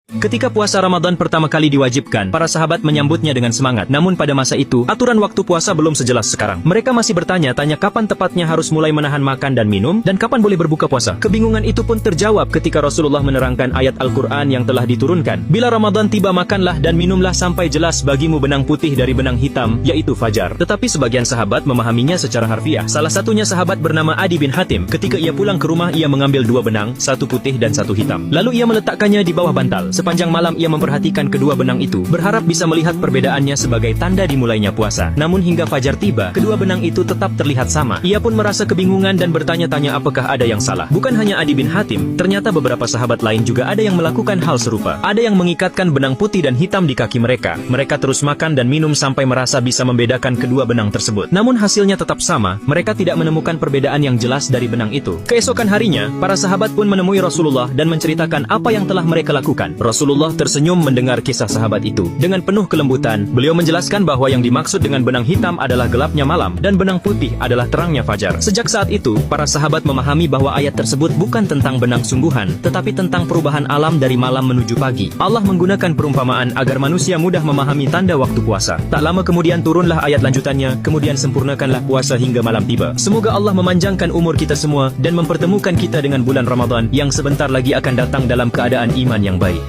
Ketika puasa Ramadan pertama kali diwajibkan, para sahabat menyambutnya dengan semangat. Namun pada masa itu, aturan waktu puasa belum sejelas sekarang. Mereka masih bertanya-tanya kapan tepatnya harus mulai menahan makan dan minum, dan kapan boleh berbuka puasa. Kebingungan itu pun terjawab ketika Rasulullah menerangkan ayat Al-Quran yang telah diturunkan. Bila Ramadan tiba, makanlah dan minumlah sampai jelas bagimu benang putih dari benang hitam, yaitu fajar. Tetapi sebagian sahabat memahaminya secara harfiah. Salah satunya sahabat bernama Adi bin Hatim. Ketika ia pulang ke rumah, ia mengambil dua benang, satu putih dan satu hitam. Lalu ia meletakkannya di bawah bantal. Sepanjang malam ia memperhatikan kedua benang itu, berharap bisa melihat perbedaannya sebagai tanda dimulainya puasa. Namun hingga fajar tiba, kedua benang itu tetap terlihat sama. Ia pun merasa kebingungan dan bertanya-tanya apakah ada yang salah. Bukan hanya Adi bin Hatim, ternyata beberapa sahabat lain juga ada yang melakukan hal serupa. Ada yang mengikatkan benang putih dan hitam di kaki mereka. Mereka terus makan dan minum sampai merasa bisa membedakan kedua benang tersebut. Namun hasilnya tetap sama, mereka tidak menemukan perbedaan yang jelas dari benang itu. Keesokan harinya, para sahabat pun menemui Rasulullah dan menceritakan apa yang telah mereka lakukan. Rasulullah tersenyum mendengar kisah sahabat itu. Dengan penuh kelembutan, beliau menjelaskan bahwa yang dimaksud dengan benang hitam adalah gelapnya malam, dan benang putih adalah terangnya fajar. Sejak saat itu, para sahabat memahami bahwa ayat tersebut bukan tentang benang sungguhan, tetapi tentang perubahan alam dari malam menuju pagi. Allah menggunakan perumpamaan agar manusia mudah memahami tanda waktu puasa. Tak lama kemudian turunlah ayat lanjutannya, kemudian sempurnakanlah puasa hingga malam tiba. Semoga Allah memanjangkan umur kita semua dan mempertemukan kita dengan bulan Ramadan yang sebentar lagi akan datang dalam keadaan iman yang baik.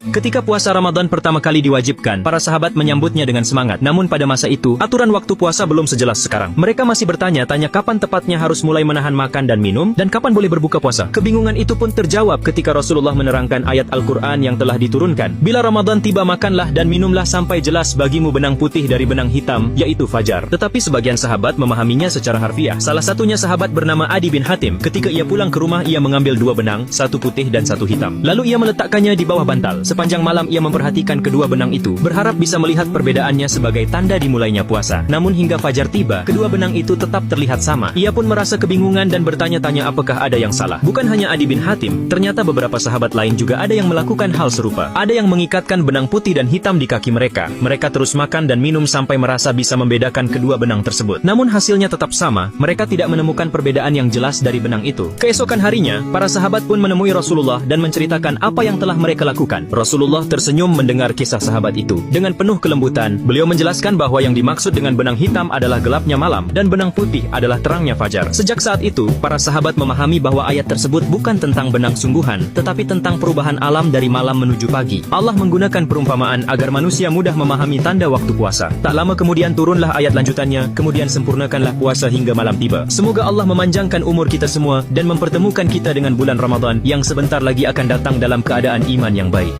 Ketika puasa Ramadan pertama kali diwajibkan, para sahabat menyambutnya dengan semangat. Namun pada masa itu, aturan waktu puasa belum sejelas sekarang. Mereka masih bertanya-tanya kapan tepatnya harus mulai menahan makan dan minum, dan kapan boleh berbuka puasa. Kebingungan itu pun terjawab ketika Rasulullah menerangkan ayat Al-Quran yang telah diturunkan. Bila Ramadan tiba, makanlah dan minumlah sampai jelas bagimu benang putih dari benang hitam, yaitu fajar. Tetapi sebagian sahabat memahaminya secara harfiah. Salah satunya sahabat bernama Adi bin Hatim. Ketika ia pulang ke rumah, ia mengambil dua benang, satu putih dan satu hitam. Lalu ia meletakkannya di bawah bantal. Sepanjang malam ia memperhatikan kedua benang itu, berharap bisa melihat perbedaannya sebagai tanda dimulainya puasa. Namun hingga fajar tiba, kedua benang itu tetap terlihat sama. Ia pun merasa kebingungan dan bertanya-tanya apakah ada yang salah. Bukan hanya Adi bin Hatim, ternyata beberapa sahabat lain juga ada yang melakukan hal serupa. Ada yang mengikatkan benang putih dan hitam di kaki mereka. Mereka terus makan dan minum sampai merasa bisa membedakan kedua benang tersebut. Namun hasilnya tetap sama, mereka tidak menemukan perbedaan yang jelas dari benang itu. Keesokan harinya, para sahabat pun menemui Rasulullah dan menceritakan apa yang telah mereka lakukan. Rasulullah tersenyum mendengar kisah sahabat itu. Dengan penuh kelembutan, beliau menjelaskan bahwa yang dimaksud dengan benang hitam adalah gelapnya malam, dan benang putih adalah terangnya fajar. Sejak saat itu, para sahabat memahami bahwa ayat tersebut bukan tentang benang sungguhan, tetapi tentang perubahan alam dari malam menuju pagi. Allah menggunakan perumpamaan agar manusia mudah memahami tanda waktu puasa. Tak lama kemudian turunlah ayat lanjutannya, kemudian sempurnakanlah puasa hingga malam tiba. Semoga Allah memanjangkan umur kita semua dan mempertemukan kita dengan bulan Ramadan yang sebentar lagi akan datang dalam keadaan iman yang baik.